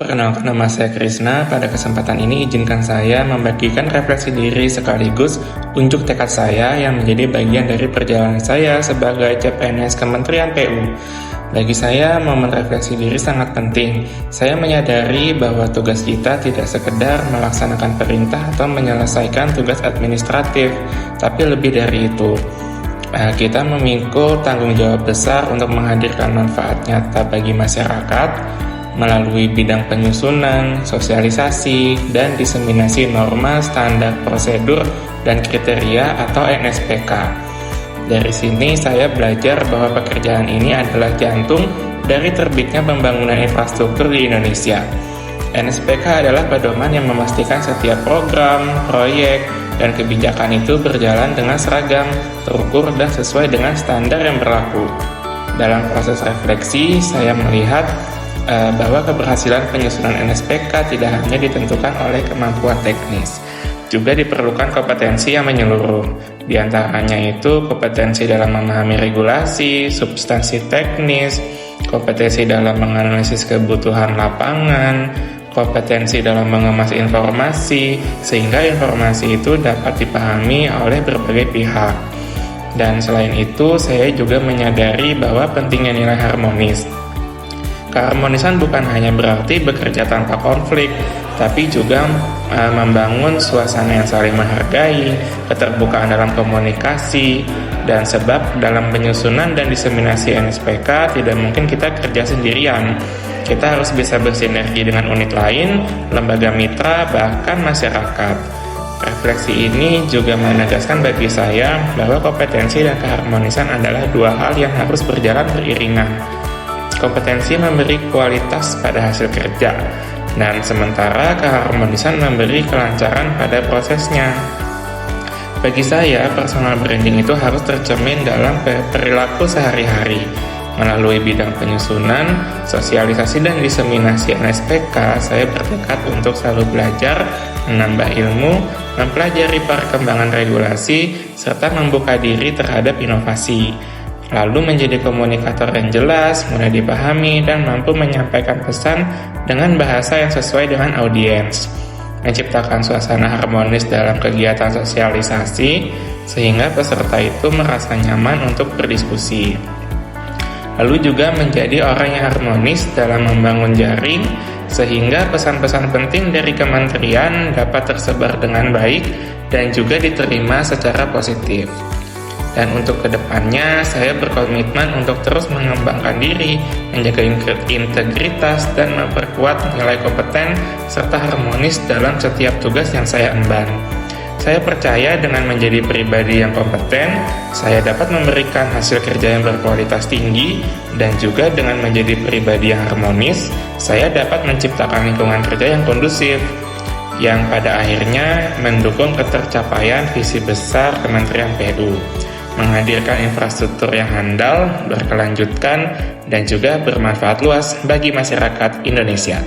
Perkenalkan, nama saya Krisna. Pada kesempatan ini izinkan saya membagikan refleksi diri sekaligus unjuk tekad saya yang menjadi bagian dari perjalanan saya sebagai CPNS Kementerian PU. Bagi saya, momen refleksi diri sangat penting. Saya menyadari bahwa tugas kita tidak sekedar melaksanakan perintah atau menyelesaikan tugas administratif, tapi lebih dari itu. Kita memikul tanggung jawab besar untuk menghadirkan manfaat nyata bagi masyarakat melalui bidang penyusunan, sosialisasi, dan diseminasi norma, standar, prosedur, dan kriteria atau NSPK. Dari sini saya belajar bahwa pekerjaan ini adalah jantung dari terbitnya pembangunan infrastruktur di Indonesia. NSPK adalah pedoman yang memastikan setiap program, proyek, dan kebijakan itu berjalan dengan seragam, terukur, dan sesuai dengan standar yang berlaku. Dalam proses refleksi, saya melihat bahwa keberhasilan penyusunan NSPK tidak hanya ditentukan oleh kemampuan teknis, juga diperlukan kompetensi yang menyeluruh. Di antaranya itu kompetensi dalam memahami regulasi, substansi teknis, kompetensi dalam menganalisis kebutuhan lapangan, kompetensi dalam mengemas informasi, sehingga informasi itu dapat dipahami oleh berbagai pihak. Dan selain itu, saya juga menyadari bahwa pentingnya nilai harmonis. Keharmonisan bukan hanya berarti bekerja tanpa konflik, tapi juga membangun suasana yang saling menghargai, keterbukaan dalam komunikasi, dan sebab dalam penyusunan dan diseminasi NSPK tidak mungkin kita kerja sendirian. Kita harus bisa bersinergi dengan unit lain, lembaga mitra, bahkan masyarakat. Refleksi ini juga menegaskan bagi saya bahwa kompetensi dan keharmonisan adalah dua hal yang harus berjalan beriringan. Kompetensi memberi kualitas pada hasil kerja, dan sementara keharmonisan memberi kelancaran pada prosesnya. Bagi saya, personal branding itu harus tercermin dalam perilaku sehari-hari. Melalui bidang penyusunan, sosialisasi, dan diseminasi NSPK, saya bertekad untuk selalu belajar, menambah ilmu, mempelajari perkembangan regulasi, serta membuka diri terhadap inovasi. Lalu menjadi komunikator yang jelas, mudah dipahami, dan mampu menyampaikan pesan dengan bahasa yang sesuai dengan audiens. Menciptakan suasana harmonis dalam kegiatan sosialisasi, sehingga peserta itu merasa nyaman untuk berdiskusi. Lalu juga menjadi orang yang harmonis dalam membangun jaring, sehingga pesan-pesan penting dari kementerian dapat tersebar dengan baik dan juga diterima secara positif. Dan untuk kedepannya, saya berkomitmen untuk terus mengembangkan diri, menjaga integritas, dan memperkuat nilai kompeten serta harmonis dalam setiap tugas yang saya emban. Saya percaya dengan menjadi pribadi yang kompeten, saya dapat memberikan hasil kerja yang berkualitas tinggi, dan juga dengan menjadi pribadi yang harmonis, saya dapat menciptakan lingkungan kerja yang kondusif, yang pada akhirnya mendukung ketercapaian visi besar Kementerian PU. Menghadirkan infrastruktur yang handal, berkelanjutan, dan juga bermanfaat luas bagi masyarakat Indonesia.